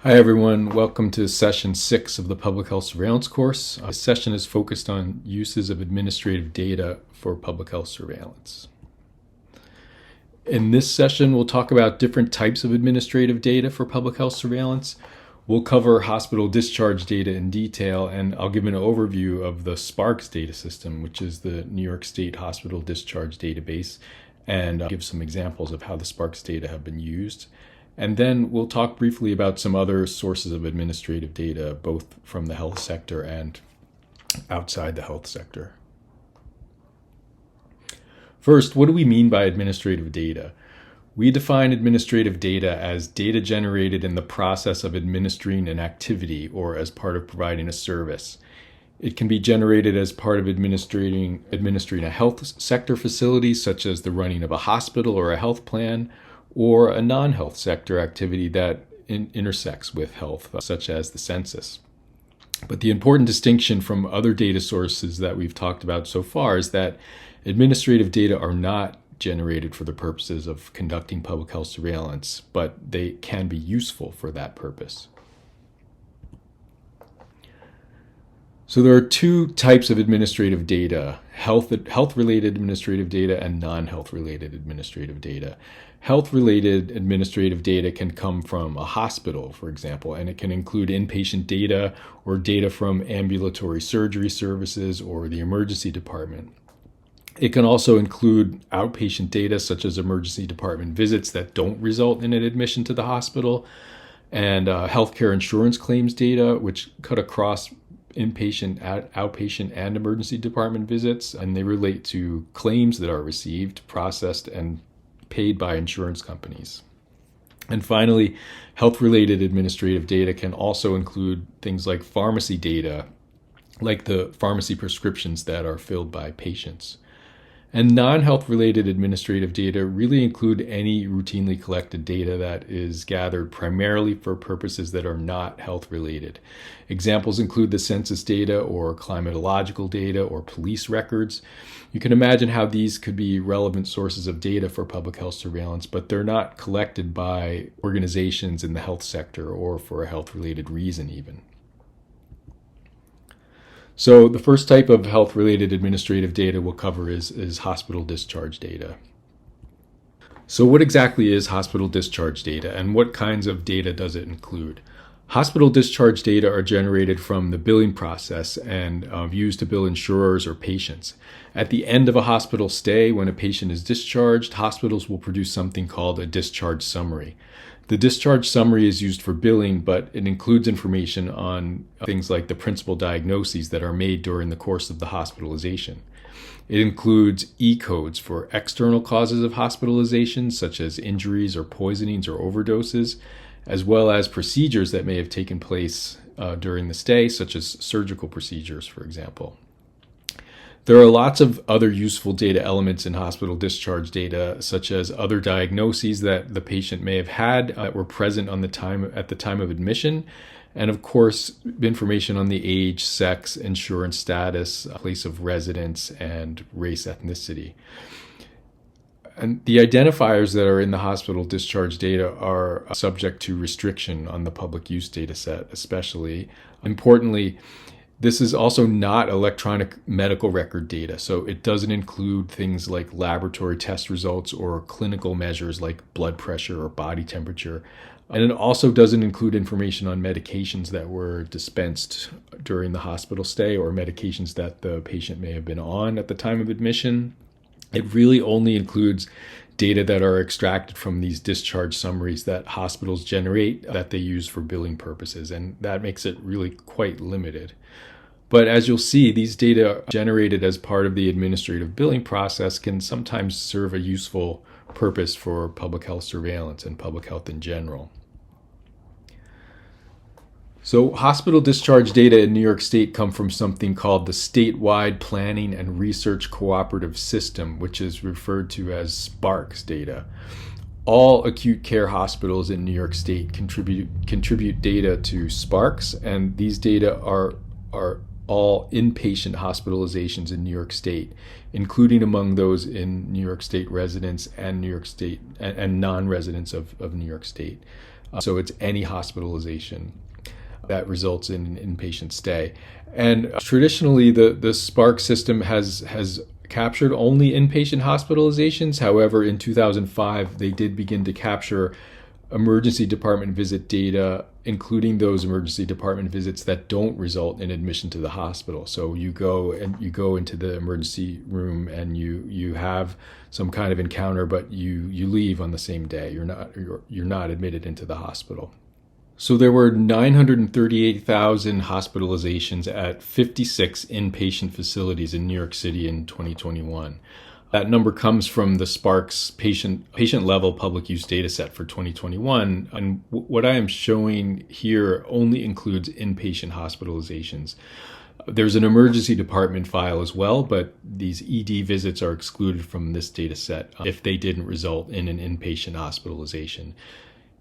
Hi everyone, welcome to session 6 of the Public Health Surveillance course. This session is focused on uses of administrative data for public health surveillance. In this session, we'll talk about different types of administrative data for public health surveillance. We'll cover hospital discharge data in detail, and I'll give an overview of the SPARCS data system, which is the New York State Hospital Discharge Database, and I'll give some examples of how the SPARCS data have been used. And then we'll talk briefly about some other sources of administrative data, both from the health sector and outside the health sector. First, what do we mean by administrative data? We define administrative data as data generated in the process of administering an activity or as part of providing a service. It can be generated as part of administering a health sector facility, such as the running of a hospital or a health plan, or a non-health sector activity that intersects with health, such as the census. But the important distinction from other data sources that we've talked about so far is that administrative data are not generated for the purposes of conducting public health surveillance, but they can be useful for that purpose. So there are two types of administrative data, health-related administrative data and non-health-related administrative data. Health-related administrative data can come from a hospital, for example, and it can include inpatient data or data from ambulatory surgery services or the emergency department. It can also include outpatient data, such as emergency department visits that don't result in an admission to the hospital, and healthcare insurance claims data, which cut across inpatient, outpatient, and emergency department visits, and they relate to claims that are received, processed, and paid by insurance companies. And finally, health-related administrative data can also include things like pharmacy data, like the pharmacy prescriptions that are filled by patients. And non-health related administrative data really include any routinely collected data that is gathered primarily for purposes that are not health related. Examples include the census data or climatological data or police records. You can imagine how these could be relevant sources of data for public health surveillance, but they're not collected by organizations in the health sector or for a health related reason even. So the first type of health-related administrative data we'll cover is hospital discharge data. So what exactly is hospital discharge data, and what kinds of data does it include? Hospital discharge data are generated from the billing process and used to bill insurers or patients. At the end of a hospital stay, when a patient is discharged, hospitals will produce something called a discharge summary. The discharge summary is used for billing, but it includes information on things like the principal diagnoses that are made during the course of the hospitalization. It includes E-codes for external causes of hospitalization, such as injuries or poisonings or overdoses, as well as procedures that may have taken place during the stay, such as surgical procedures, for example. There are lots of other useful data elements in hospital discharge data, such as other diagnoses that the patient may have had that were present at the time of admission, and of course, information on the age, sex, insurance status, place of residence, and race ethnicity. And the identifiers that are in the hospital discharge data are subject to restriction on the public use data set, especially. Importantly, this is also not electronic medical record data, so it doesn't include things like laboratory test results or clinical measures like blood pressure or body temperature. And it also doesn't include information on medications that were dispensed during the hospital stay or medications that the patient may have been on at the time of admission. It really only includes data that are extracted from these discharge summaries that hospitals generate that they use for billing purposes, and that makes it really quite limited. But as you'll see, these data generated as part of the administrative billing process can sometimes serve a useful purpose for public health surveillance and public health in general. So hospital discharge data in New York State come from something called the Statewide Planning and Research Cooperative System, which is referred to as SPARCS data. All acute care hospitals in New York State contribute data to SPARCS, and these data are all inpatient hospitalizations in New York State, including among those in New York State residents and New York State and non-residents of New York State. So it's any hospitalization that results in an inpatient stay. And traditionally, the Spark system has captured only inpatient hospitalizations. However, in 2005, they did begin to capture emergency department visit data, including those emergency department visits that don't result in admission to the hospital. So you go into the emergency room and you have some kind of encounter, but you leave on the same day. You're not admitted into the hospital. So there were 938,000 hospitalizations at 56 inpatient facilities in New York City in 2021. That number comes from the Sparks patient-level public use data set for 2021. And what I am showing here only includes inpatient hospitalizations. There's an emergency department file as well, but these ED visits are excluded from this data set if they didn't result in an inpatient hospitalization.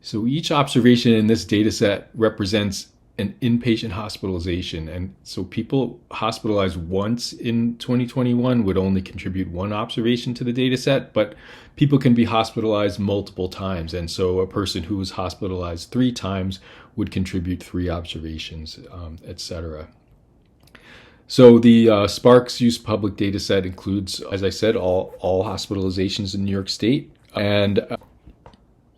So each observation in this data set represents an inpatient hospitalization. And so people hospitalized once in 2021 would only contribute one observation to the data set, but people can be hospitalized multiple times. And so a person who was hospitalized 3 times would contribute 3 observations, etc. So the Sparks use public data set includes, as I said, all hospitalizations in New York State. And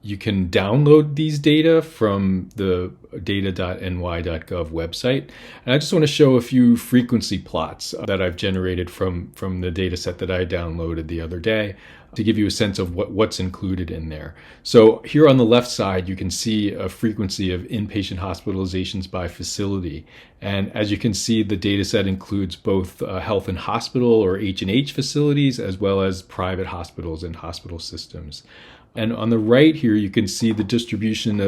you can download these data from the data.ny.gov website. And I just want to show a few frequency plots that I've generated from the data set that I downloaded the other day to give you a sense of what's included in there. So here on the left side, you can see a frequency of inpatient hospitalizations by facility. And as you can see, the data set includes both health and hospital or H&H facilities, as well as private hospitals and hospital systems. And on the right here, you can see the distributions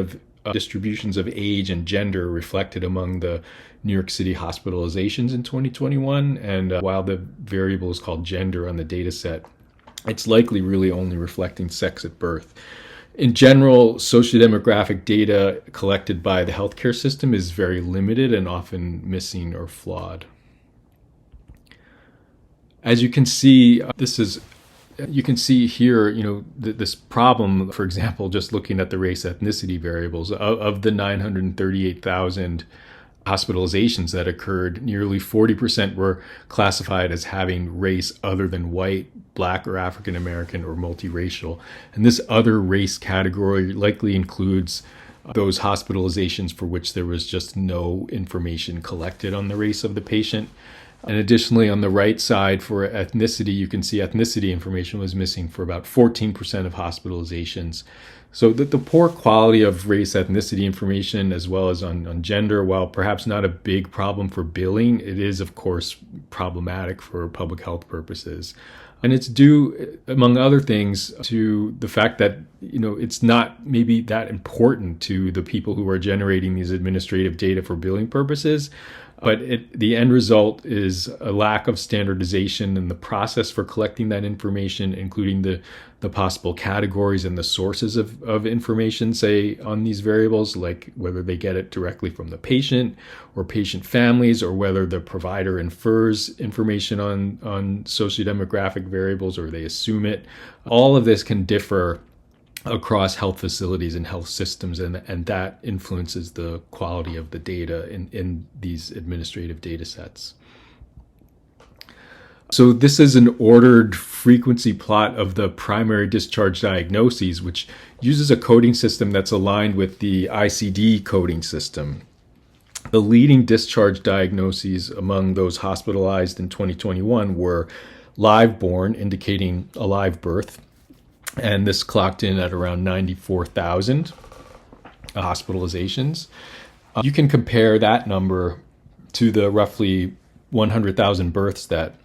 of age and gender reflected among the New York City hospitalizations in 2021. And while the variable is called gender on the data set, it's likely really only reflecting sex at birth. In general, sociodemographic data collected by the healthcare system is very limited and often missing or flawed. As you can see, you can see here, this problem, for example, just looking at the race ethnicity variables of the 938,000 hospitalizations that occurred, nearly 40% were classified as having race other than white, Black or African American or multiracial. And this other race category likely includes those hospitalizations for which there was just no information collected on the race of the patient. And additionally, on the right side for ethnicity, you can see ethnicity information was missing for about 14% of hospitalizations. So the poor quality of race ethnicity information, as well as on gender, while perhaps not a big problem for billing, it is, of course, problematic for public health purposes. And it's due, among other things, to the fact that, it's not maybe that important to the people who are generating these administrative data for billing purposes. But the end result is a lack of standardization in the process for collecting that information, including the possible categories and the sources of information, say, on these variables, like whether they get it directly from the patient or patient families, or whether the provider infers information on sociodemographic variables or they assume it. All of this can differ across health facilities and health systems, and that influences the quality of the data in these administrative data sets. So this is an ordered frequency plot of the primary discharge diagnoses, which uses a coding system that's aligned with the ICD coding system. The leading discharge diagnoses among those hospitalized in 2021 were live born, indicating a live birth, and this clocked in at around 94,000 hospitalizations. You can compare that number to the roughly 100,000 births that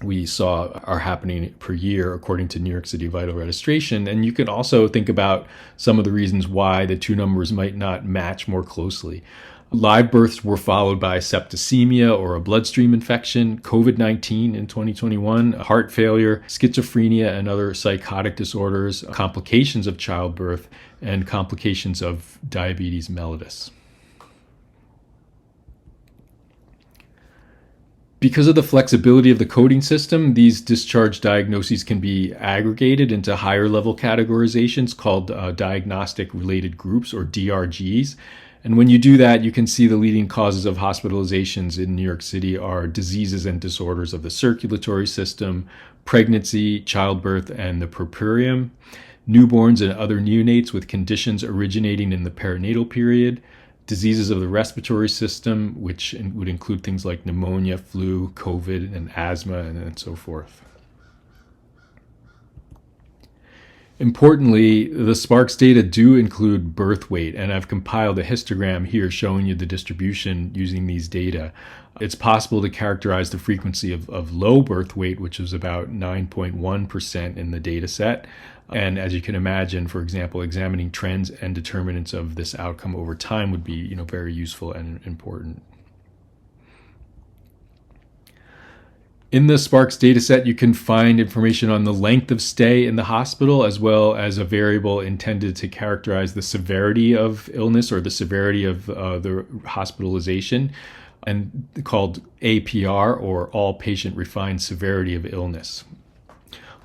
we saw are happening per year, according to New York City Vital Registration. And you can also think about some of the reasons why the two numbers might not match more closely. Live births were followed by septicemia or a bloodstream infection, COVID-19 in 2021, heart failure, schizophrenia and other psychotic disorders, complications of childbirth, and complications of diabetes mellitus. Because of the flexibility of the coding system, these discharge diagnoses can be aggregated into higher level categorizations called diagnostic related groups, or DRGs. And when you do that, you can see the leading causes of hospitalizations in New York City are diseases and disorders of the circulatory system, pregnancy, childbirth, and the puerperium, newborns and other neonates with conditions originating in the perinatal period, diseases of the respiratory system, which would include things like pneumonia, flu, COVID, and asthma, and so forth. Importantly, the SPARCS data do include birth weight, and I've compiled a histogram here showing you the distribution using these data. It's possible to characterize the frequency of low birth weight, which is about 9.1% in the data set. And as you can imagine, for example, examining trends and determinants of this outcome over time would be, very useful and important. In the SPARCS dataset, you can find information on the length of stay in the hospital, as well as a variable intended to characterize the severity of illness or the severity of the hospitalization, and called APR, or All Patient Refined Severity of Illness.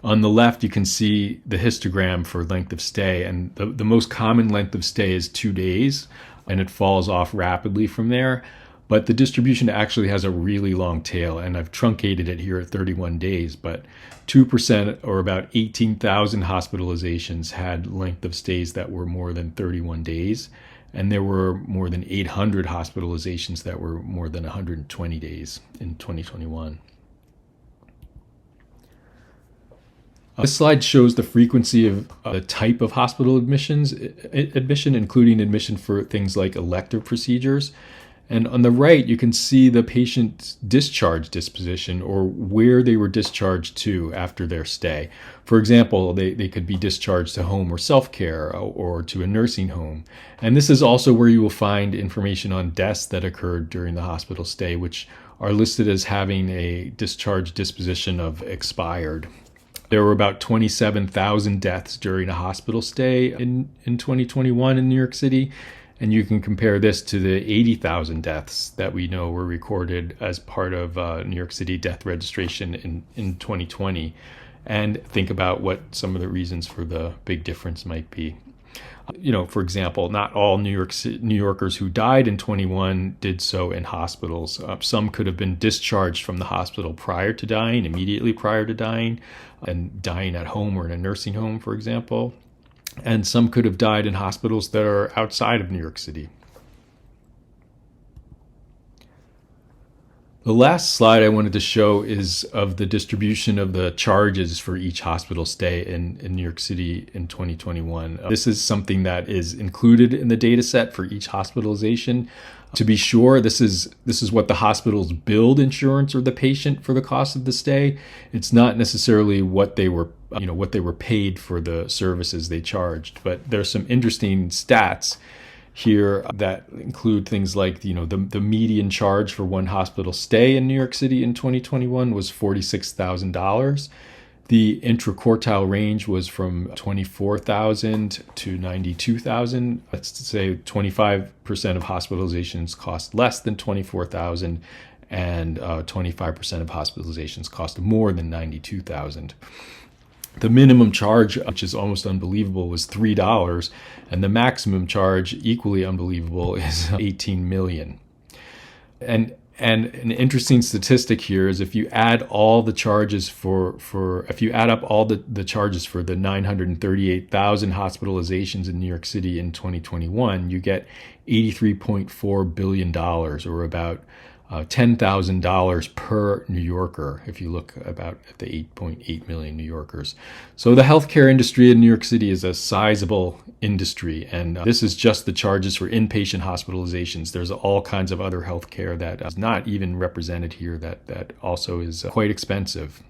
On the left, you can see the histogram for length of stay, and the most common length of stay is 2 days, and it falls off rapidly from there. But the distribution actually has a really long tail, and I've truncated it here at 31 days. But 2%, or about 18,000 hospitalizations, had length of stays that were more than 31 days. And there were more than 800 hospitalizations that were more than 120 days in 2021. This slide shows the frequency of the type of hospital admission, including admission for things like elective procedures. And on the right, you can see the patient's discharge disposition, or where they were discharged to after their stay. For example, they could be discharged to home or self-care, or to a nursing home. And this is also where you will find information on deaths that occurred during the hospital stay, which are listed as having a discharge disposition of expired. There were about 27,000 deaths during a hospital stay in 2021 in New York City. And you can compare this to the 80,000 deaths that we know were recorded as part of New York City death registration in 2020, and think about what some of the reasons for the big difference might be. For example, not all New Yorkers who died in 21 did so in hospitals. Some could have been discharged from the hospital prior to dying, immediately prior to dying, and dying at home or in a nursing home, for example. And some could have died in hospitals that are outside of New York City. The last slide I wanted to show is of the distribution of the charges for each hospital stay in New York City in 2021. This is something that is included in the data set for each hospitalization. To be sure, this is what the hospitals billed insurance or the patient for the cost of the stay. It's not necessarily what they were paid for the services they charged. But there's some interesting stats here that include things like the median charge for one hospital stay in New York City in 2021 was $46,000. The intraquartile range was from $24,000 to $92,000. That's to say 25% of hospitalizations cost less than $24,000, and 25% of hospitalizations cost more than $92,000. The minimum charge, which is almost unbelievable, was $3, and the maximum charge, equally unbelievable, is $18 million. And an interesting statistic here is if you add all the charges if you add up all the charges for the 938,000 hospitalizations in New York City in 2021, you get $83.4 billion, or about $10,000 per New Yorker, if you look about at the 8.8 million New Yorkers. So the healthcare industry in New York City is a sizable industry, and this is just the charges for inpatient hospitalizations. There's all kinds of other healthcare that is not even represented here that also is quite expensive.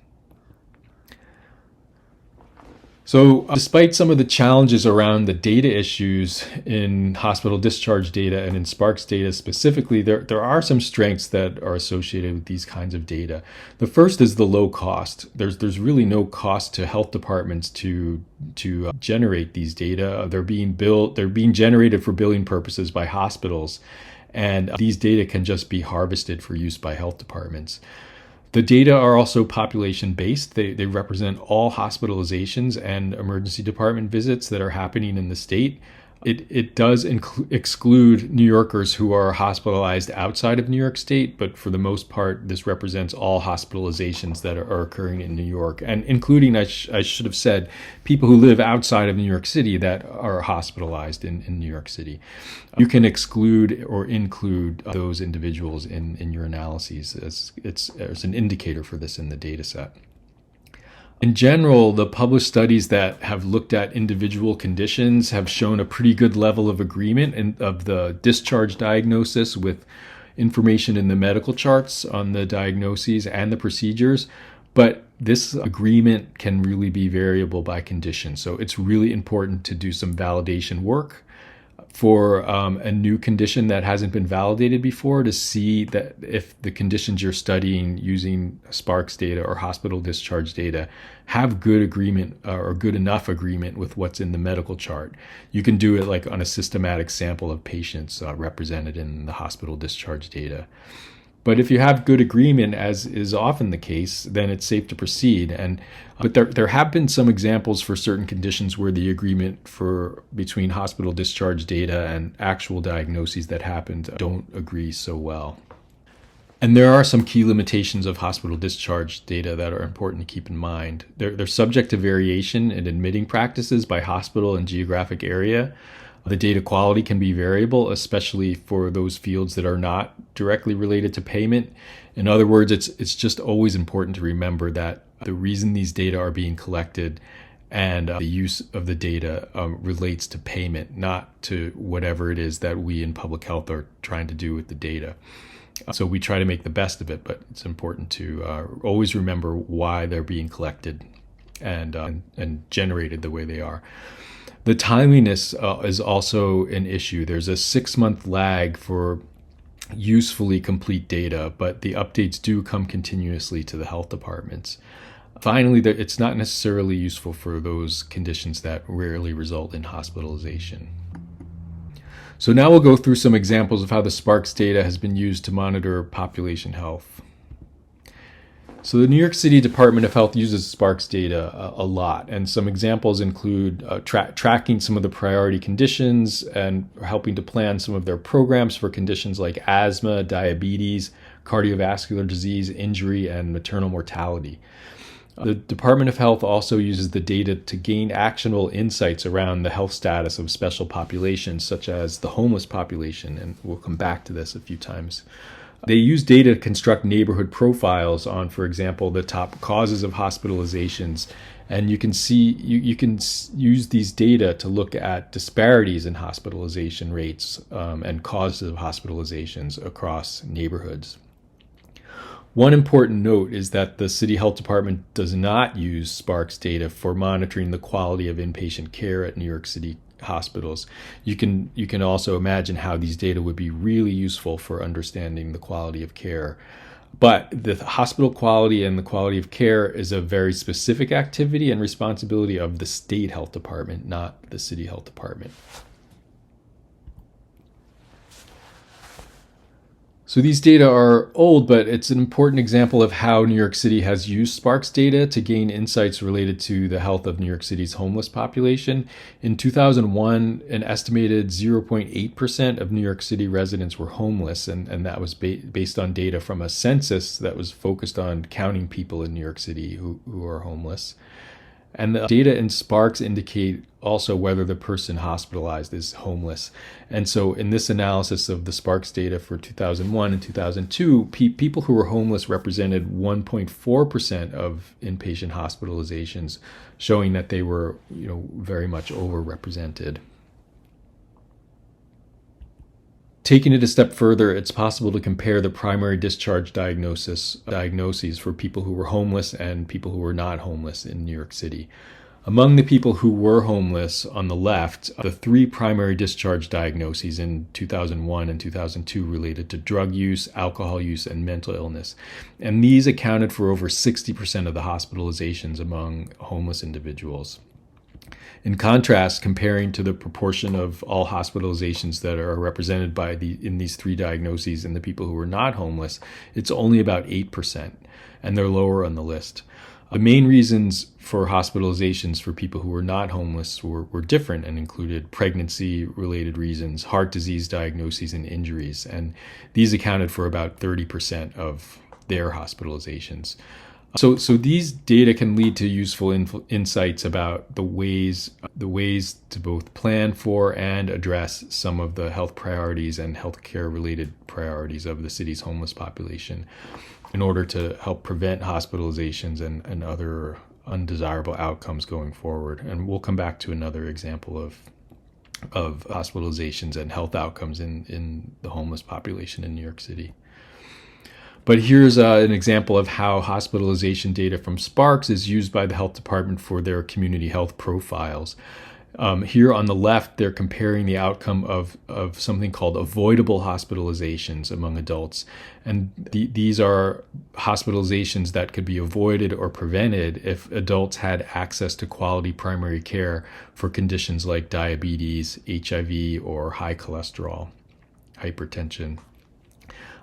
So despite some of the challenges around the data issues in hospital discharge data and in SPARCS data specifically, there are some strengths that are associated with these kinds of data. The first is the low cost. There's really no cost to health departments to generate these data. They're being generated for billing purposes by hospitals, and these data can just be harvested for use by health departments. The data are also population-based. They represent all hospitalizations and emergency department visits that are happening in the state. It does exclude New Yorkers who are hospitalized outside of New York State, but for the most part, this represents all hospitalizations that are occurring in New York, and including, I should have said, people who live outside of New York City that are hospitalized in New York City. You can exclude or include those individuals in your analyses as an indicator for this in the data set. In general, the published studies that have looked at individual conditions have shown a pretty good level of agreement of the discharge diagnosis with information in the medical charts on the diagnoses and the procedures. But this agreement can really be variable by condition. So it's really important to do some validation work for a new condition that hasn't been validated before to see that if the conditions you're studying using Sparks data or hospital discharge data have good agreement or good enough agreement with what's in the medical chart. You can do it like on a systematic sample of patients represented in the hospital discharge data. But if you have good agreement, as is often the case, then it's safe to proceed. But there have been some examples for certain conditions where the agreement between hospital discharge data and actual diagnoses that happened don't agree so well. And there are some key limitations of hospital discharge data that are important to keep in mind. They're subject to variation in admitting practices by hospital and geographic area. The data quality can be variable, especially for those fields that are not directly related to payment. In other words, it's just always important to remember that the reason these data are being collected and the use of the data relates to payment, not to whatever it is that we in public health are trying to do with the data. So we try to make the best of it, but it's important to always remember why they're being collected and generated the way they are. The timeliness is also an issue. There's a 6-month lag for usefully complete data, but the updates do come continuously to the health departments. Finally, it's not necessarily useful for those conditions that rarely result in hospitalization. So now we'll go through some examples of how the Sparks data has been used to monitor population health. So the New York City Department of Health uses Sparks data a lot, and some examples include tracking some of the priority conditions and helping to plan some of their programs for conditions like asthma, diabetes, cardiovascular disease, injury, and maternal mortality. The Department of Health also uses the data to gain actionable insights around the health status of special populations, such as the homeless population, and we'll come back to this a few times. They use data to construct neighborhood profiles on, for example, the top causes of hospitalizations. And you can use these data to look at disparities in hospitalization rates and causes of hospitalizations across neighborhoods. One important note is that the City Health Department does not use Sparks data for monitoring the quality of inpatient care at New York City hospitals. You can also imagine how these data would be really useful for understanding the quality of care. But the hospital quality and the quality of care is a very specific activity and responsibility of the state health department, not the city health department. So these data are old, but it's an important example of how New York City has used Sparks data to gain insights related to the health of New York City's homeless population. In 2001, an estimated 0.8% of New York City residents were homeless, and that was based on data from a census that was focused on counting people in New York City who are homeless. And the data in Sparks indicate also whether the person hospitalized is homeless. And so in this analysis of the Sparks data for 2001 and 2002, people who were homeless represented 1.4% of inpatient hospitalizations, showing that they were, very much overrepresented. Taking it a step further, it's possible to compare the primary discharge diagnoses for people who were homeless and people who were not homeless in New York City. Among the people who were homeless on the left, the 3 primary discharge diagnoses in 2001 and 2002 related to drug use, alcohol use, and mental illness. And these accounted for over 60% of the hospitalizations among homeless individuals. In contrast, comparing to the proportion of all hospitalizations that are represented in these three diagnoses and the people who are not homeless, it's only about 8%, and they're lower on the list. The main reasons for hospitalizations for people who were not homeless were different and included pregnancy-related reasons, heart disease diagnoses, and injuries. And these accounted for about 30% of their hospitalizations. So these data can lead to useful insights about the ways to both plan for and address some of the health priorities and healthcare-related priorities of the city's homeless population, in order to help prevent hospitalizations and other undesirable outcomes going forward. And we'll come back to another example of hospitalizations and health outcomes in the homeless population in New York City. But here's an example of how hospitalization data from Sparks is used by the health department for their community health profiles. Here on the left, they're comparing the outcome of something called avoidable hospitalizations among adults. And these are hospitalizations that could be avoided or prevented if adults had access to quality primary care for conditions like diabetes, HIV, or high cholesterol, hypertension.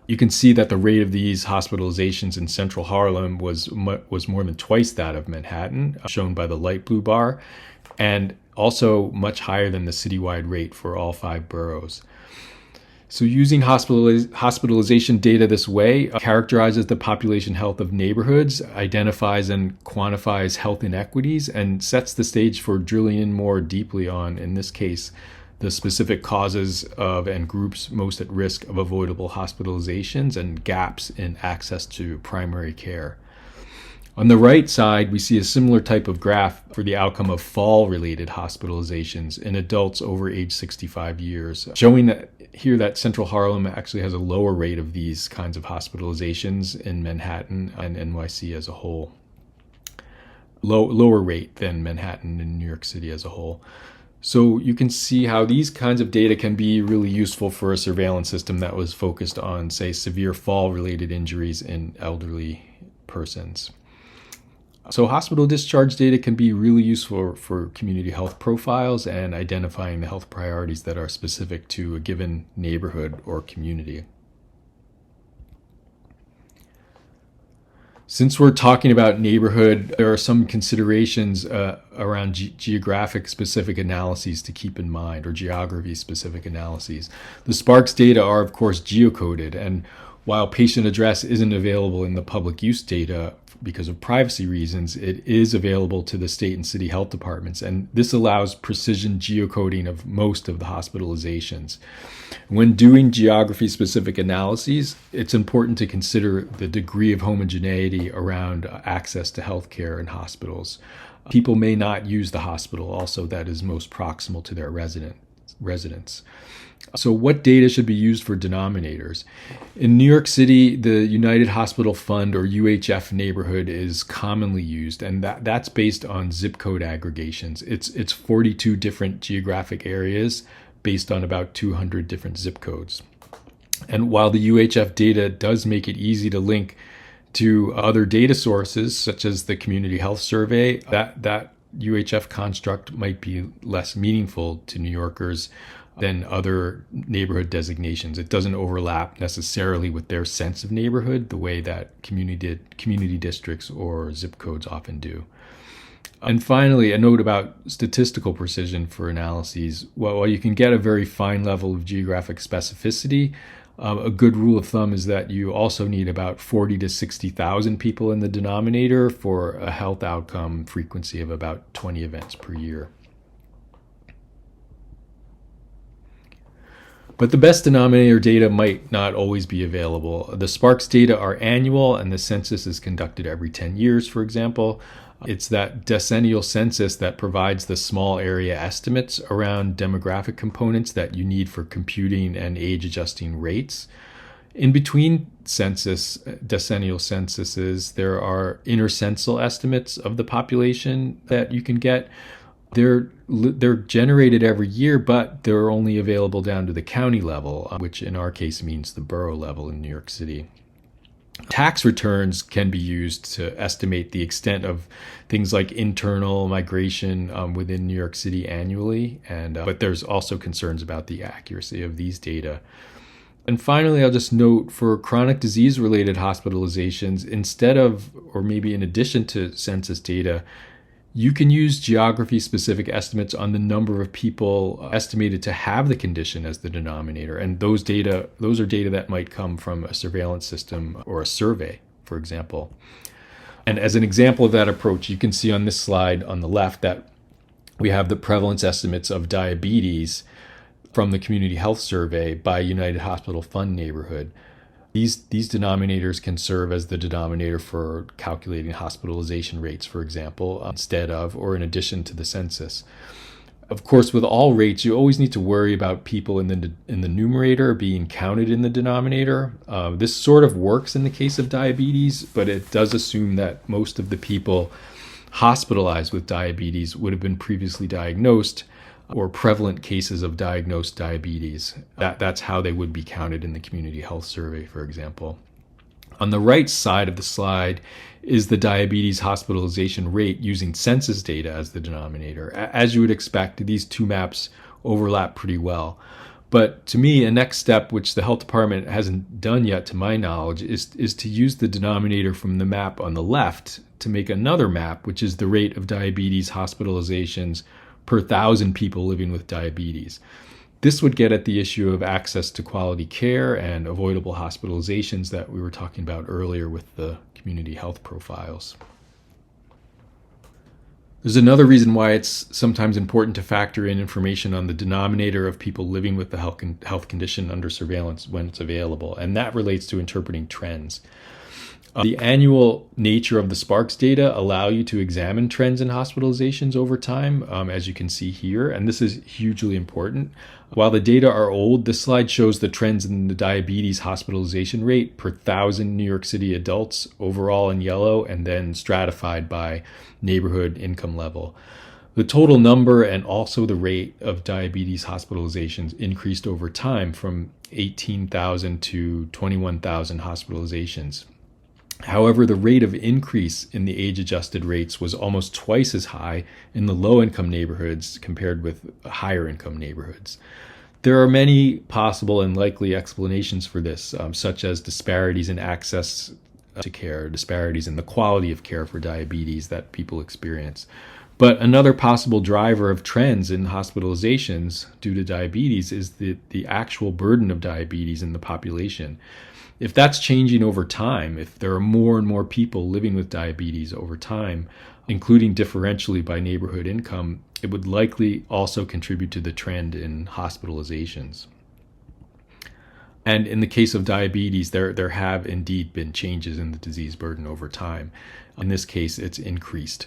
You can see that the rate of these hospitalizations in central Harlem was more than twice that of Manhattan, shown by the light blue bar, and also much higher than the citywide rate for all 5 boroughs. So using hospitalization data this way characterizes the population health of neighborhoods, identifies and quantifies health inequities, and sets the stage for drilling in more deeply on, in this case, the specific causes of and groups most at risk of avoidable hospitalizations and gaps in access to primary care. On the right side, we see a similar type of graph for the outcome of fall-related hospitalizations in adults over age 65 years, showing that Central Harlem actually has a lower rate of these kinds of hospitalizations in Manhattan and NYC as a whole. Lower rate than Manhattan and New York City as a whole. So you can see how these kinds of data can be really useful for a surveillance system that was focused on, say, severe fall-related injuries in elderly persons. So hospital discharge data can be really useful for community health profiles and identifying the health priorities that are specific to a given neighborhood or community. Since we're talking about neighborhood, there are some considerations around geographic specific analyses to keep in mind, or geography specific analyses. The Sparks data are, of course, geocoded, and while patient address isn't available in the public use data because of privacy reasons, it is available to the state and city health departments, and this allows precision geocoding of most of the hospitalizations. When doing geography-specific analyses, it's important to consider the degree of homogeneity around access to healthcare in hospitals. People may not use the hospital also that is most proximal to their residents. So what data should be used for denominators? In New York City, the United Hospital Fund, or UHF neighborhood, is commonly used, and that's based on zip code aggregations. It's 42 different geographic areas based on about 200 different zip codes. And while the UHF data does make it easy to link to other data sources, such as the Community Health Survey, that UHF construct might be less meaningful to New Yorkers than other neighborhood designations. It doesn't overlap necessarily with their sense of neighborhood the way that community districts or zip codes often do. And finally, a note about statistical precision for analyses. While you can get a very fine level of geographic specificity, a good rule of thumb is that you also need about 40 to 60,000 people in the denominator for a health outcome frequency of about 20 events per year. But the best denominator data might not always be available. The Sparks data are annual, and the census is conducted every 10 years, for example. It's that decennial census that provides the small area estimates around demographic components that you need for computing and age-adjusting rates. In between decennial censuses, there are intercensal estimates of the population that you can get. They're generated every year, but they're only available down to the county level, which in our case means the borough level in New York City. Tax returns can be used to estimate the extent of things like internal migration within New York City annually, but there's also concerns about the accuracy of these data. And finally, I'll just note for chronic disease-related hospitalizations, instead of, or maybe in addition to census data, you can use geography-specific estimates on the number of people estimated to have the condition as the denominator. And those are data that might come from a surveillance system or a survey, for example. And as an example of that approach, you can see on this slide on the left that we have the prevalence estimates of diabetes from the Community Health Survey by United Hospital Fund neighborhood. These denominators can serve as the denominator for calculating hospitalization rates, for example, instead of or in addition to the census. Of course, with all rates, you always need to worry about people in the numerator being counted in the denominator. This sort of works in the case of diabetes, but it does assume that most of the people hospitalized with diabetes would have been previously diagnosed or prevalent cases of diagnosed diabetes. That's how they would be counted in the Community Health Survey, for example. On the right side of the slide is the diabetes hospitalization rate using census data as the denominator. As you would expect, these two maps overlap pretty well. But to me, a next step, which the health department hasn't done yet to my knowledge, is to use the denominator from the map on the left to make another map, which is the rate of diabetes hospitalizations per 1,000 people living with diabetes. This would get at the issue of access to quality care and avoidable hospitalizations that we were talking about earlier with the community health profiles. There's another reason why it's sometimes important to factor in information on the denominator of people living with the health condition under surveillance when it's available, and that relates to interpreting trends. The annual nature of the Sparks data allow you to examine trends in hospitalizations over time, as you can see here, and this is hugely important. While the data are old, this slide shows the trends in the diabetes hospitalization rate per 1,000 New York City adults, overall in yellow, and then stratified by neighborhood income level. The total number and also the rate of diabetes hospitalizations increased over time from 18,000 to 21,000 hospitalizations. However, the rate of increase in the age-adjusted rates was almost twice as high in the low-income neighborhoods compared with higher-income neighborhoods. There are many possible and likely explanations for this, such as disparities in access to care, disparities in the quality of care for diabetes that people experience. But another possible driver of trends in hospitalizations due to diabetes is the actual burden of diabetes in the population. If that's changing over time, if there are more and more people living with diabetes over time, including differentially by neighborhood income, it would likely also contribute to the trend in hospitalizations. And in the case of diabetes, there have indeed been changes in the disease burden over time. In this case, it's increased.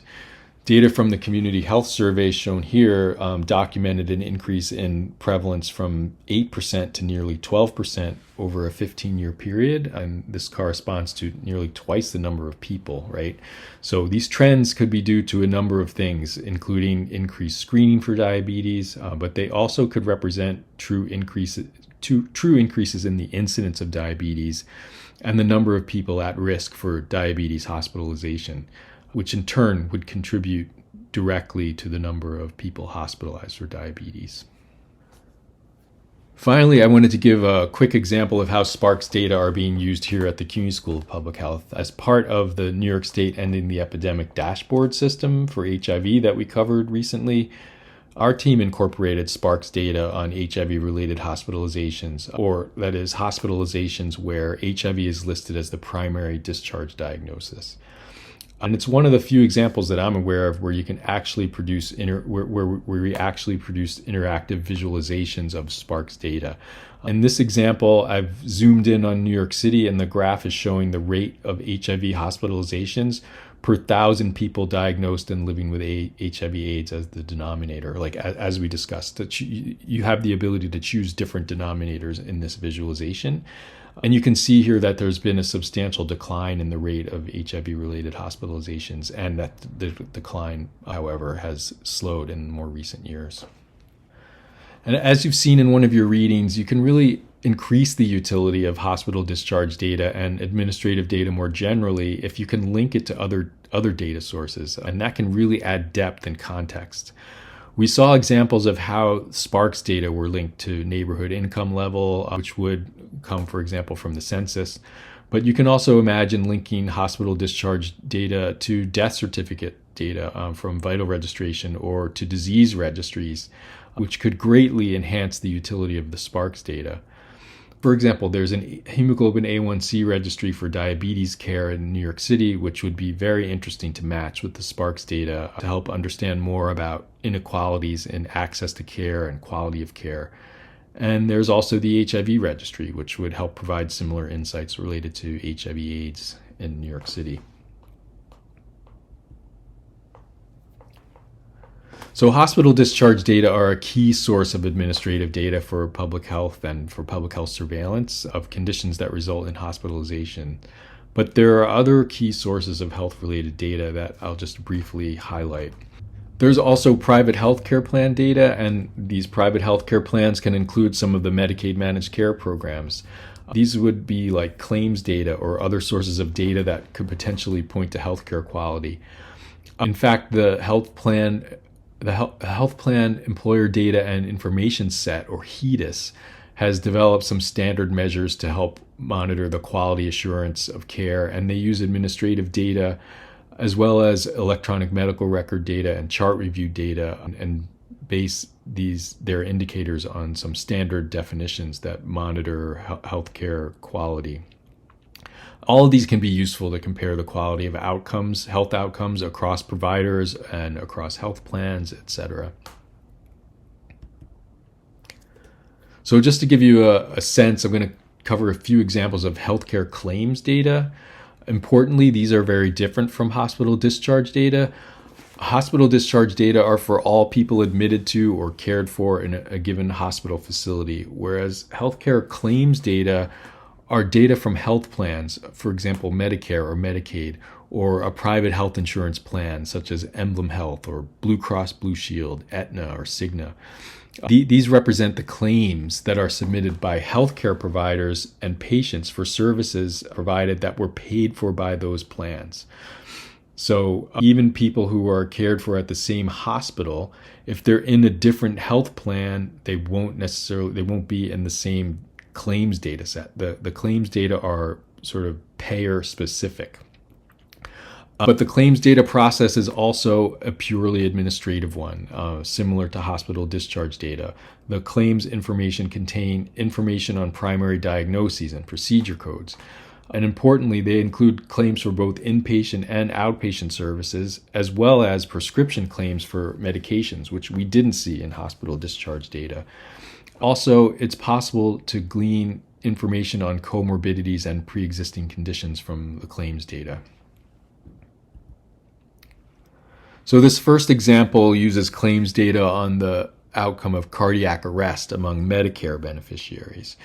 Data from the Community Health Survey shown here documented an increase in prevalence from 8% to nearly 12% over a 15-year period, and this corresponds to nearly twice the number of people, right? So these trends could be due to a number of things, including increased screening for diabetes, but they also could represent true increases in the incidence of diabetes and the number of people at risk for diabetes hospitalization, which in turn would contribute directly to the number of people hospitalized for diabetes. Finally, I wanted to give a quick example of how Sparks data are being used here at the CUNY School of Public Health as part of the New York State Ending the Epidemic dashboard system for HIV that we covered recently. Our team incorporated Sparks data on HIV-related hospitalizations, or that is, hospitalizations where HIV is listed as the primary discharge diagnosis. And it's one of the few examples that I'm aware of where you can actually produce where we actually produce interactive visualizations of Sparks data. In this example, I've zoomed in on New York City, and the graph is showing the rate of HIV hospitalizations per 1,000 people diagnosed and living with HIV/AIDS as the denominator. Like as we discussed, that you have the ability to choose different denominators in this visualization. And you can see here that there's been a substantial decline in the rate of HIV-related hospitalizations, and that the decline, however, has slowed in more recent years. And as you've seen in one of your readings, you can really increase the utility of hospital discharge data and administrative data more generally if you can link it to other data sources, and that can really add depth and context. We saw examples of how Sparks data were linked to neighborhood income level, which would come, for example, from the census. But you can also imagine linking hospital discharge data to death certificate data from vital registration or to disease registries, which could greatly enhance the utility of the Sparks data. For example, there's an hemoglobin A1C registry for diabetes care in New York City, which would be very interesting to match with the Sparks data to help understand more about inequalities in access to care and quality of care. And there's also the HIV registry, which would help provide similar insights related to HIV/AIDS in New York City. So hospital discharge data are a key source of administrative data for public health and for public health surveillance of conditions that result in hospitalization. But there are other key sources of health-related data that I'll just briefly highlight. There's also private healthcare plan data, and these private healthcare plans can include some of the Medicaid managed care programs. These would be like claims data or other sources of data that could potentially point to healthcare quality. In fact, the health plan employer data and information set, or HEDIS, has developed some standard measures to help monitor the quality assurance of care, and they use administrative data as well as electronic medical record data and chart review data and base their indicators on some standard definitions that monitor healthcare quality. All of these can be useful to compare the quality of health outcomes across providers and across health plans, etc. So just to give you a sense, I'm going to cover a few examples of healthcare claims data. Importantly, these are very different from hospital discharge data. Hospital discharge data are for all people admitted to or cared for in a given hospital facility, whereas healthcare claims data are data from health plans, for example, Medicare or Medicaid, or a private health insurance plan such as Emblem Health or Blue Cross Blue Shield, Aetna, or Cigna. These represent the claims that are submitted by healthcare providers and patients for services provided that were paid for by those plans. So even people who are cared for at the same hospital, if they're in a different health plan, they won't be in the same claims data set. The claims data are sort of payer specific. But the claims data process is also a purely administrative one, similar to hospital discharge data. The claims information contain information on primary diagnoses and procedure codes. And importantly, they include claims for both inpatient and outpatient services, as well as prescription claims for medications, which we didn't see in hospital discharge data. Also, it's possible to glean information on comorbidities and pre-existing conditions from the claims data. So this first example uses claims data on the outcome of cardiac arrest among Medicare beneficiaries.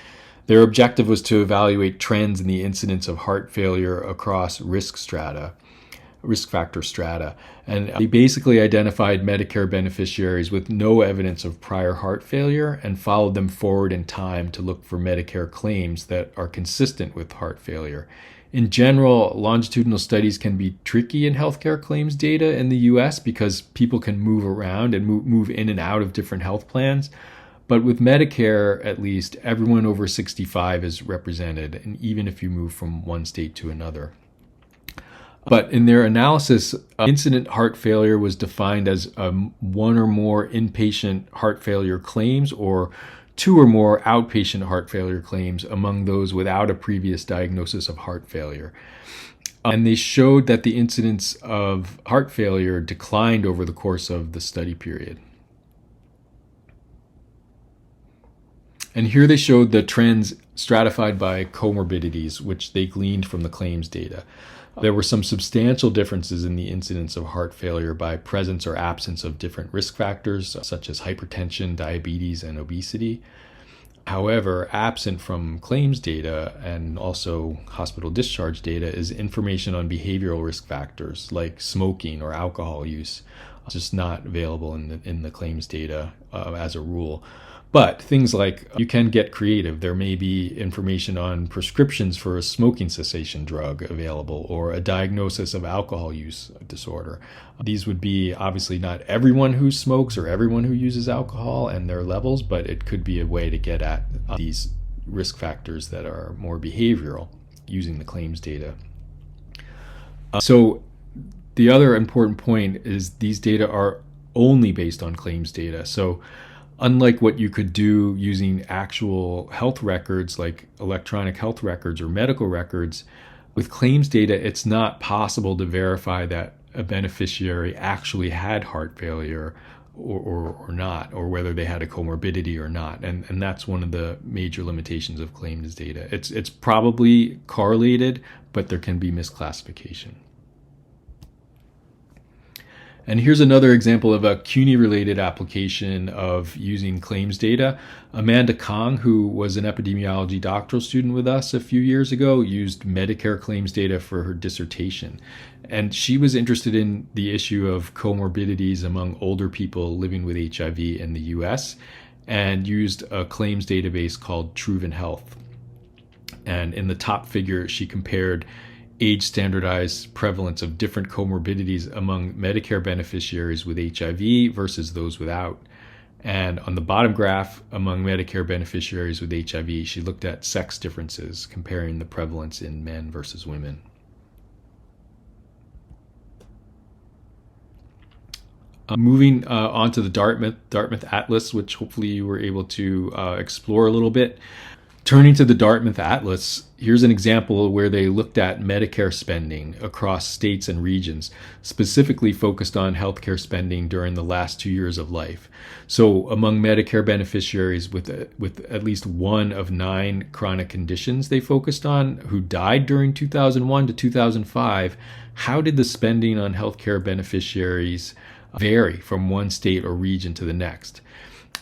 Their objective was to evaluate trends in the incidence of heart failure across risk factor strata. And they basically identified Medicare beneficiaries with no evidence of prior heart failure and followed them forward in time to look for Medicare claims that are consistent with heart failure. In general, longitudinal studies can be tricky in healthcare claims data in the US because people can move around and move in and out of different health plans. But with Medicare, at least, everyone over 65 is represented, and even if you move from one state to another. But in their analysis, incident heart failure was defined as one or more inpatient heart failure claims or two or more outpatient heart failure claims among those without a previous diagnosis of heart failure. And they showed that the incidence of heart failure declined over the course of the study period. And here they showed the trends stratified by comorbidities, which they gleaned from the claims data. There were some substantial differences in the incidence of heart failure by presence or absence of different risk factors, such as hypertension, diabetes, and obesity. However, absent from claims data and also hospital discharge data is information on behavioral risk factors like smoking or alcohol use, just not available in the claims data as a rule. But things like you can get creative. There may be information on prescriptions for a smoking cessation drug available or a diagnosis of alcohol use disorder. These would be obviously not everyone who smokes or everyone who uses alcohol and their levels, but it could be a way to get at these risk factors that are more behavioral using the claims data. So the other important point is these data are only based on claims data. So unlike what you could do using actual health records like electronic health records or medical records, with claims data, it's not possible to verify that a beneficiary actually had heart failure or not, or whether they had a comorbidity or not. And that's one of the major limitations of claims data. It's probably correlated, but there can be misclassification. And here's another example of a CUNY-related application of using claims data. Amanda Kong, who was an epidemiology doctoral student with us a few years ago, used Medicare claims data for her dissertation. And she was interested in the issue of comorbidities among older people living with HIV in the US and used a claims database called Truven Health. And in the top figure, she compared age-standardized prevalence of different comorbidities among Medicare beneficiaries with HIV versus those without. And on the bottom graph, among Medicare beneficiaries with HIV, she looked at sex differences, comparing the prevalence in men versus women. Moving on to the Dartmouth Atlas, which hopefully you were able to explore a little bit. Turning to the Dartmouth Atlas, here's an example where they looked at Medicare spending across states and regions, specifically focused on healthcare spending during the last 2 years of life. So among Medicare beneficiaries with at least one of 9 chronic conditions they focused on who died during 2001 to 2005, how did the spending on healthcare beneficiaries vary from one state or region to the next?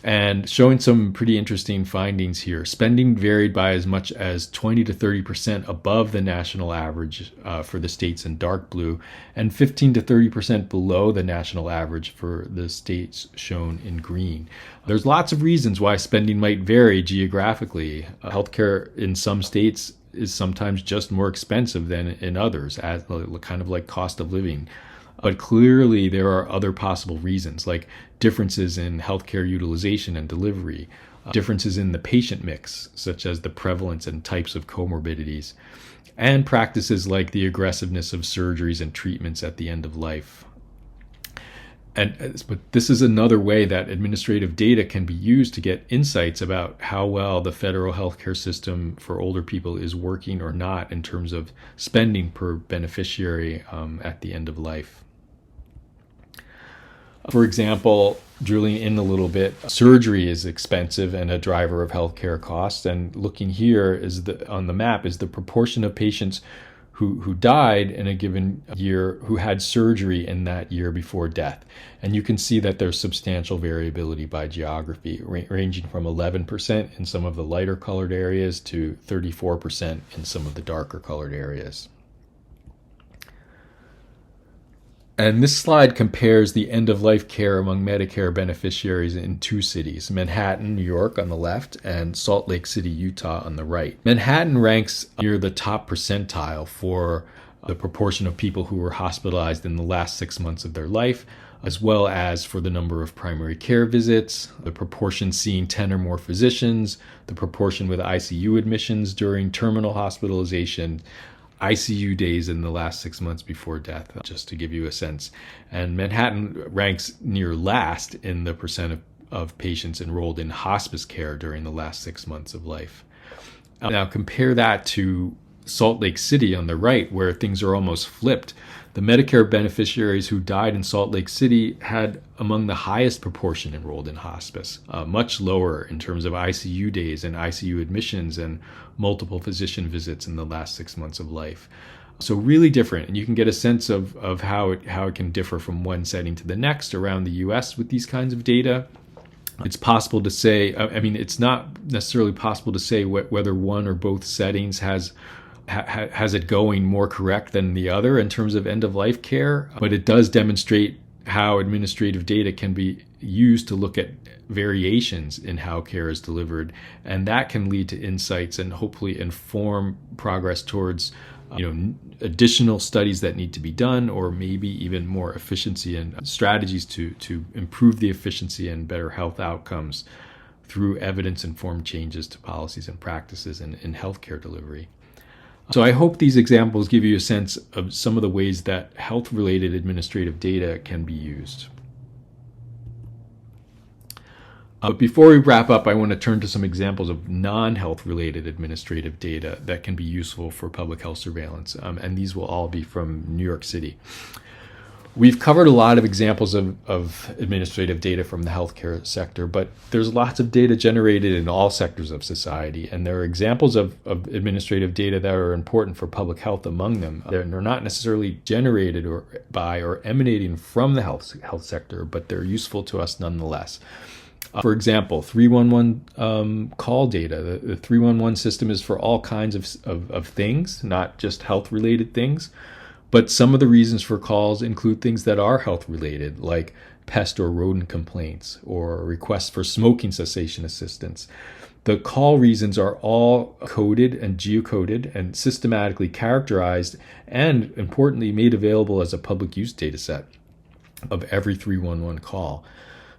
And showing some pretty interesting findings here. Spending varied by as much as 20 to 30% above the national average for the states in dark blue, and 15 to 30% below the national average for the states shown in green. There's lots of reasons why spending might vary geographically. Healthcare in some states is sometimes just more expensive than in others, as kind of like cost of living. But clearly there are other possible reasons, like differences in healthcare utilization and delivery, differences in the patient mix, such as the prevalence and types of comorbidities, and practices like the aggressiveness of surgeries and treatments at the end of life. But this is another way that administrative data can be used to get insights about how well the federal healthcare system for older people is working or not in terms of spending per beneficiary at the end of life. For example, drilling in a little bit, surgery is expensive and a driver of healthcare costs. And looking here on the map is the proportion of patients who died in a given year who had surgery in that year before death. And you can see that there's substantial variability by geography, ranging from 11% in some of the lighter colored areas to 34% in some of the darker colored areas. And this slide compares the end-of-life care among Medicare beneficiaries in 2 cities, Manhattan, New York on the left, and Salt Lake City, Utah on the right. Manhattan ranks near the top percentile for the proportion of people who were hospitalized in the last 6 months of their life, as well as for the number of primary care visits, the proportion seeing 10 or more physicians, the proportion with ICU admissions during terminal hospitalization, ICU days in the last 6 months before death, just to give you a sense. And Manhattan ranks near last in the percent of patients enrolled in hospice care during the last 6 months of life. Now compare that to Salt Lake City on the right, where things are almost flipped. The Medicare beneficiaries who died in Salt Lake City had among the highest proportion enrolled in hospice, much lower in terms of ICU days and ICU admissions and multiple physician visits in the last 6 months of life. So really different, and you can get a sense of how it can differ from one setting to the next around the US with these kinds of data. It's possible to say, it's not necessarily possible to say whether one or both settings has it going more correct than the other in terms of end-of-life care, but it does demonstrate how administrative data can be used to look at variations in how care is delivered, and that can lead to insights and hopefully inform progress towards additional studies that need to be done, or maybe even more efficiency and strategies to improve the efficiency and better health outcomes through evidence-informed changes to policies and practices in healthcare delivery. So I hope these examples give you a sense of some of the ways that health-related administrative data can be used. But before we wrap up, I want to turn to some examples of non-health related administrative data that can be useful for public health surveillance, and these will all be from New York City. We've covered a lot of examples of administrative data from the healthcare sector, but there's lots of data generated in all sectors of society, and there are examples of administrative data that are important for public health among them. They're not necessarily generated by or emanating from the health sector, but they're useful to us nonetheless. For example, 311 call data. The 311 system is for all kinds of things, not just health-related things. But some of the reasons for calls include things that are health-related, like pest or rodent complaints or requests for smoking cessation assistance. The call reasons are all coded and geocoded and systematically characterized and, importantly, made available as a public use data set of every 311 call.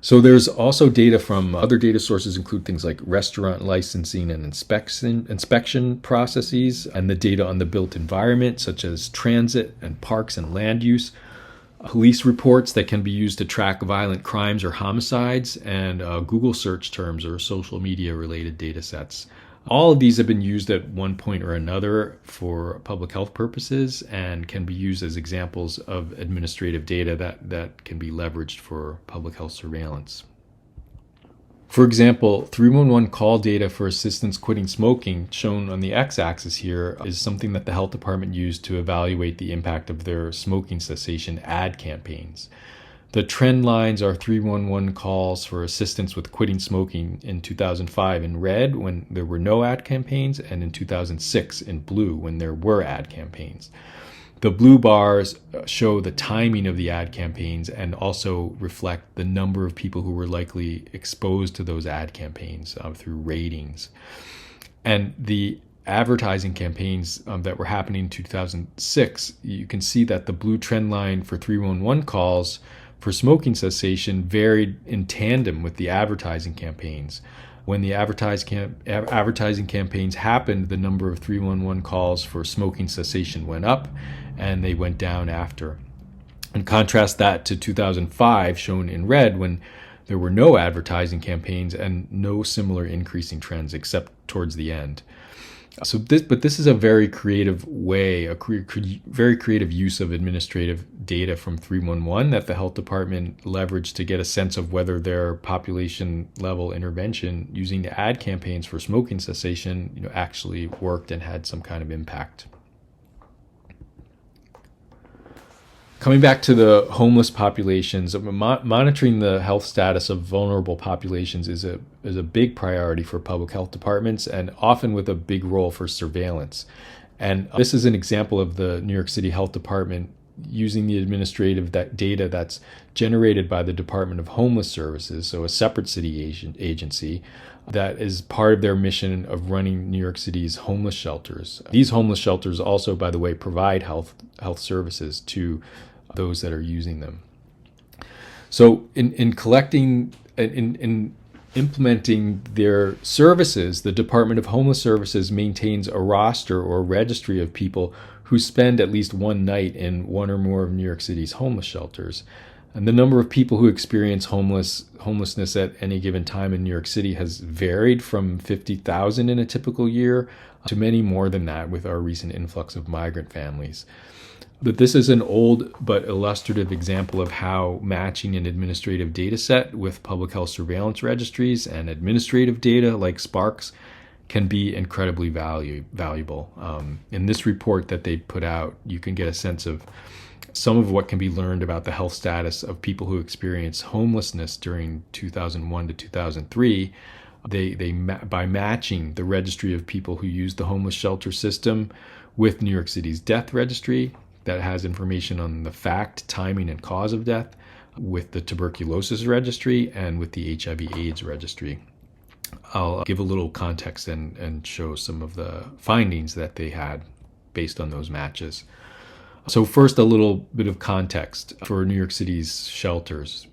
So there's also data from other data sources, include things like restaurant licensing and inspection processes, and the data on the built environment, such as transit and parks and land use, police reports that can be used to track violent crimes or homicides, and Google search terms or social media related data sets. All of these have been used at one point or another for public health purposes and can be used as examples of administrative data that can be leveraged for public health surveillance. For example, 311 call data for assistance quitting smoking, shown on the x-axis here, is something that the health department used to evaluate the impact of their smoking cessation ad campaigns. The trend lines are 311 calls for assistance with quitting smoking in 2005 in red when there were no ad campaigns, and in 2006 in blue when there were ad campaigns. The blue bars show the timing of the ad campaigns and also reflect the number of people who were likely exposed to those ad campaigns through ratings. And the advertising campaigns that were happening in 2006, you can see that the blue trend line for 311 calls for smoking cessation varied in tandem with the advertising campaigns. When the advertising campaigns happened, the number of 311 calls for smoking cessation went up, and they went down after. And contrast that to 2005, shown in red, when there were no advertising campaigns and no similar increasing trends except towards the end. This is a very creative way, very creative use of administrative data from 311 that the health department leveraged to get a sense of whether their population level intervention using the ad campaigns for smoking cessation, actually worked and had some kind of impact. Coming back to the homeless populations, monitoring the health status of vulnerable populations is a big priority for public health departments, and often with a big role for surveillance. And this is an example of the New York City Health Department using the administrative data that's generated by the Department of Homeless Services, so a separate city agency that is part of their mission of running New York City's homeless shelters. These homeless shelters also, by the way, provide health services to those that are using them. So in implementing their services, the Department of Homeless Services maintains a roster or registry of people who spend at least one night in one or more of New York City's homeless shelters. And the number of people who experience homelessness at any given time in New York City has varied from 50,000 in a typical year to many more than that with our recent influx of migrant families. But this is an old but illustrative example of how matching an administrative data set with public health surveillance registries and administrative data like Sparks can be incredibly valuable. In this report that they put out, you can get a sense of some of what can be learned about the health status of people who experience homelessness during 2001 to 2003. By matching the registry of people who use the homeless shelter system with New York City's death registry, that has information on the fact, timing, and cause of death. with the tuberculosis registry and with the HIV/AIDS registry. I'll give a little context and show some of the findings that they had based on those matches. So first, a little bit of context for New York City's shelters.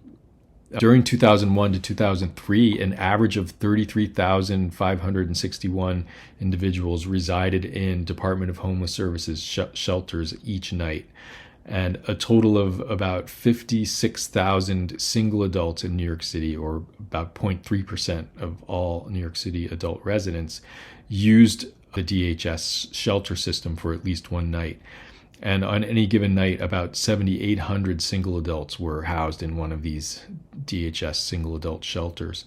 During 2001 to 2003, an average of 33,561 individuals resided in Department of Homeless Services shelters each night, and a total of about 56,000 single adults in New York City, or about 0.3% of all New York City adult residents, used the DHS shelter system for at least one night. And on any given night, about 7,800 single adults were housed in one of these DHS single adult shelters.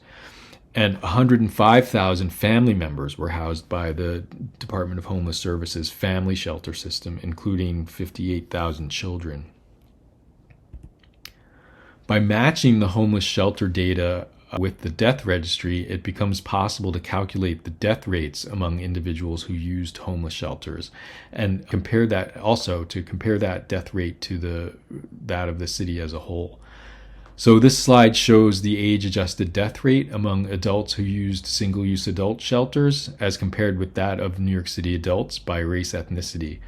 And 105,000 family members were housed by the Department of Homeless Services family shelter system, including 58,000 children. By matching the homeless shelter data with the death registry, it becomes possible to calculate the death rates among individuals who used homeless shelters, and compare that death rate to that of the city as a whole. So this slide shows the age-adjusted death rate among adults who used single-use adult shelters as compared with that of New York City adults by race ethnicity.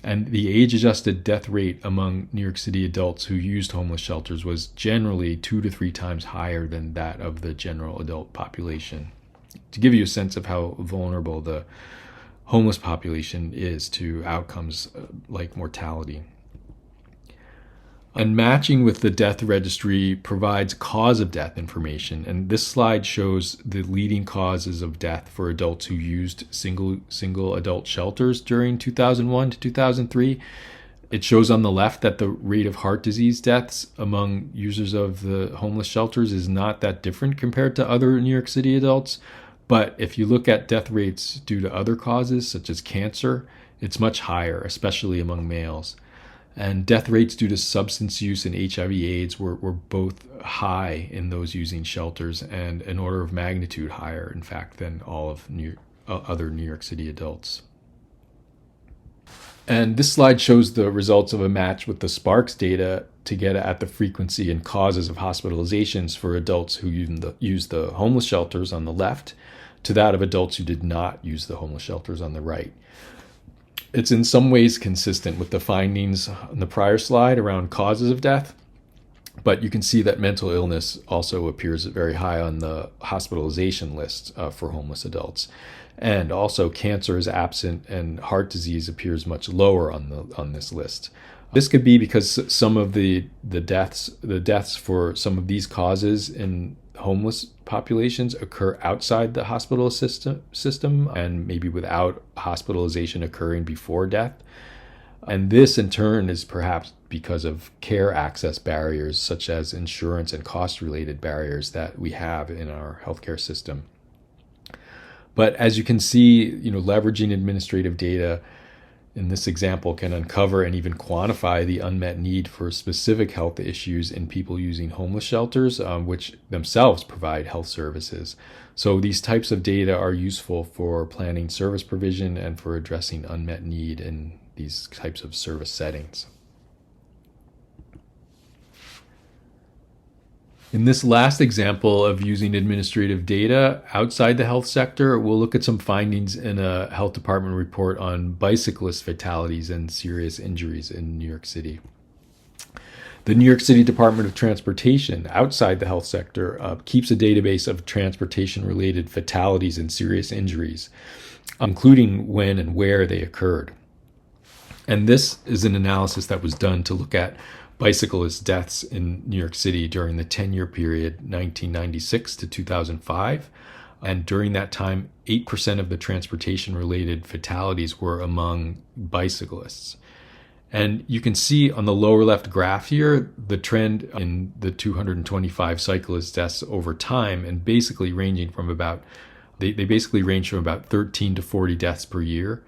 And the age-adjusted death rate among New York City adults who used homeless shelters was generally 2 to 3 times higher than that of the general adult population. To give you a sense of how vulnerable the homeless population is to outcomes like mortality. And matching with the death registry provides cause of death information. And this slide shows the leading causes of death for adults who used single adult shelters during 2001 to 2003. It shows on the left that the rate of heart disease deaths among users of the homeless shelters is not that different compared to other New York City adults. But if you look at death rates due to other causes, such as cancer, it's much higher, especially among males. And death rates due to substance use and HIV/AIDS were both high in those using shelters, and an order of magnitude higher, in fact, than all of other New York City adults. And this slide shows the results of a match with the Sparks data to get at the frequency and causes of hospitalizations for adults who used the homeless shelters on the left to that of adults who did not use the homeless shelters on the right. It's in some ways consistent with the findings on the prior slide around causes of death, but you can see that mental illness also appears very high on the hospitalization list for homeless adults. And also cancer is absent and heart disease appears much lower on this list. This could be because some of the deaths for some of these causes in homeless populations occur outside the hospital system and maybe without hospitalization occurring before death. And this in turn is perhaps because of care access barriers such as insurance and cost-related barriers that we have in our healthcare system. But as you can see, leveraging administrative data in this example can uncover and even quantify the unmet need for specific health issues in people using homeless shelters, which themselves provide health services. So these types of data are useful for planning service provision and for addressing unmet need in these types of service settings. In this last example of using administrative data outside the health sector, we'll look at some findings in a health department report on bicyclist fatalities and serious injuries in New York City. The New York City Department of Transportation, outside the health sector, keeps a database of transportation-related fatalities and serious injuries, including when and where they occurred. And this is an analysis that was done to look at bicyclist deaths in New York City during the 10-year period 1996 to 2005. And during that time, 8% of the transportation-related fatalities were among bicyclists. And you can see on the lower left graph here, the trend in the 225 cyclist deaths over time, and basically ranging from they basically range from about 13 to 40 deaths per year.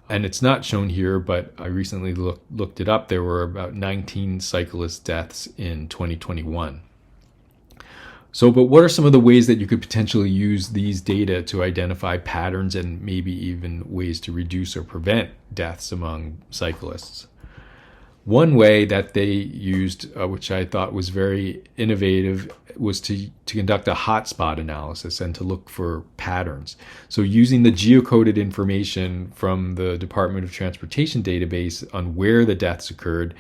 And it's not shown here, but I recently looked it up. There were about 19 cyclist deaths in 2021. So, but what are some of the ways that you could potentially use these data to identify patterns and maybe even ways to reduce or prevent deaths among cyclists? One way that they used, which I thought was very innovative, was to conduct a hotspot analysis and to look for patterns. So using the geocoded information from the Department of Transportation database on where the deaths occurred,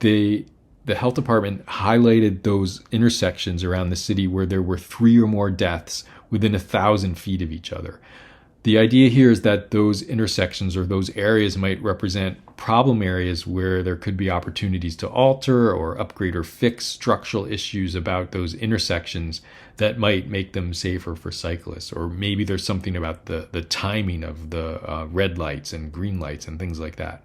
the health department highlighted those intersections around the city where there were 3 or more deaths within 1,000 feet of each other. The idea here is that those intersections or those areas might represent problem areas where there could be opportunities to alter or upgrade or fix structural issues about those intersections that might make them safer for cyclists. Or maybe there's something about the timing of the red lights and green lights and things like that.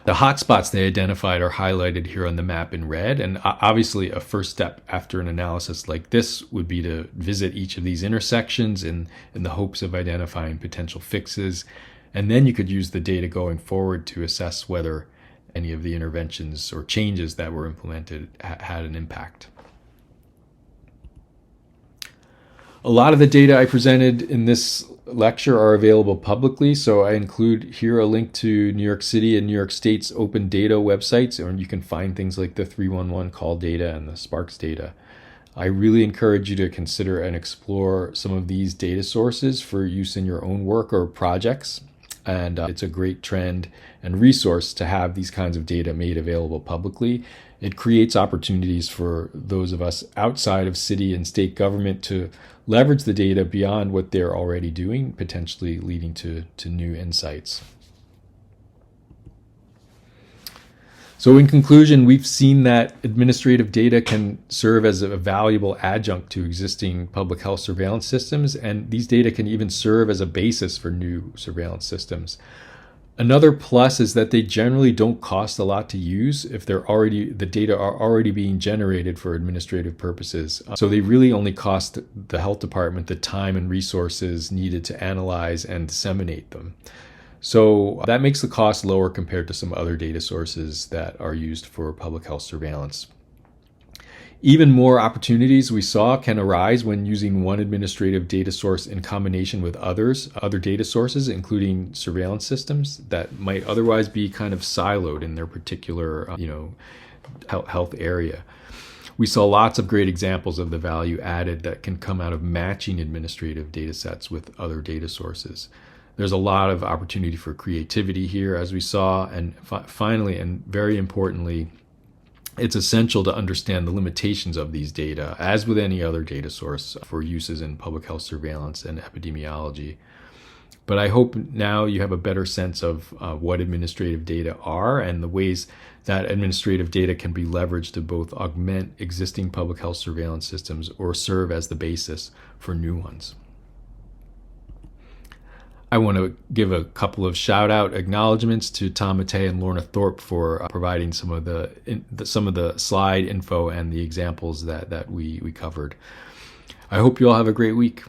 The hotspots they identified are highlighted here on the map in red, and obviously a first step after an analysis like this would be to visit each of these intersections in the hopes of identifying potential fixes, and then you could use the data going forward to assess whether any of the interventions or changes that were implemented had an impact. A lot of the data I presented in this lecture are available publicly, so I include here a link to New York City and New York State's open data websites, and you can find things like the 311 call data and the Sparks data. I really encourage you to consider and explore some of these data sources for use in your own work or projects, and it's a great trend and resource to have these kinds of data made available publicly. It creates opportunities for those of us outside of city and state government to leverage the data beyond what they're already doing, potentially leading to new insights. So in conclusion, we've seen that administrative data can serve as a valuable adjunct to existing public health surveillance systems, and these data can even serve as a basis for new surveillance systems. Another plus is that they generally don't cost a lot to use if the data are already being generated for administrative purposes. So they really only cost the health department the time and resources needed to analyze and disseminate them. So that makes the cost lower compared to some other data sources that are used for public health surveillance. Even more opportunities we saw can arise when using one administrative data source in combination with other data sources, including surveillance systems that might otherwise be kind of siloed in their particular, health area. We saw lots of great examples of the value added that can come out of matching administrative data sets with other data sources. There's a lot of opportunity for creativity here, as we saw, and finally, and very importantly, it's essential to understand the limitations of these data, as with any other data source, for uses in public health surveillance and epidemiology. But I hope now you have a better sense of what administrative data are and the ways that administrative data can be leveraged to both augment existing public health surveillance systems or serve as the basis for new ones. I want to give a couple of shout-out acknowledgments to Tom Mattei and Lorna Thorpe for providing some of the slide info and the examples that we covered. I hope you all have a great week.